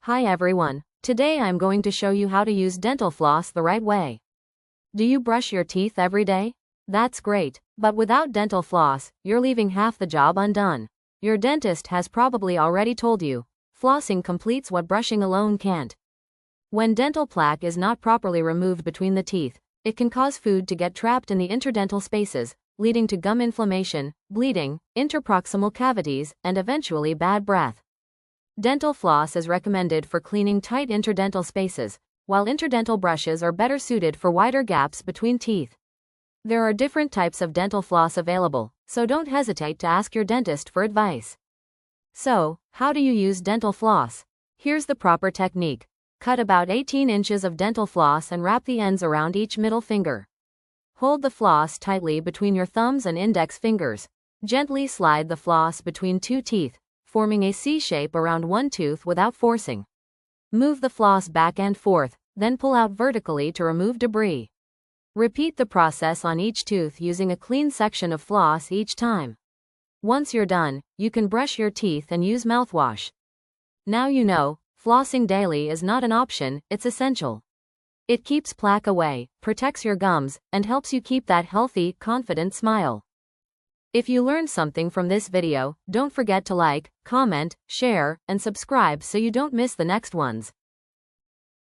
Hi everyone. Today I'm going to show you how to use dental floss the right way. Do you brush your teeth every day? That's great, but without dental floss, you're leaving half the job undone. Your dentist has probably already told you, flossing completes what brushing alone can't. When dental plaque is not properly removed between the teeth, it can cause food to get trapped in the interdental spaces, leading to gum inflammation, bleeding, interproximal cavities, and eventually bad breath. Dental floss is recommended for cleaning tight interdental spaces, while interdental brushes are better suited for wider gaps between teeth. There are different types of dental floss available, so don't hesitate to ask your dentist for advice. So, how do you use dental floss? Here's the proper technique. Cut about 18 inches of dental floss and wrap the ends around each middle finger. Hold the floss tightly between your thumbs and index fingers. Gently slide the floss between two teeth, forming a C shape around one tooth without forcing. Move the floss back and forth, then pull out vertically to remove debris. Repeat the process on each tooth using a clean section of floss each time. Once you're done, you can brush your teeth and use mouthwash. Now you know, flossing daily is not an option, it's essential. It keeps plaque away, protects your gums, and helps you keep that healthy, confident smile. If you learned something from this video, don't forget to like, comment, share, and subscribe so you don't miss the next ones.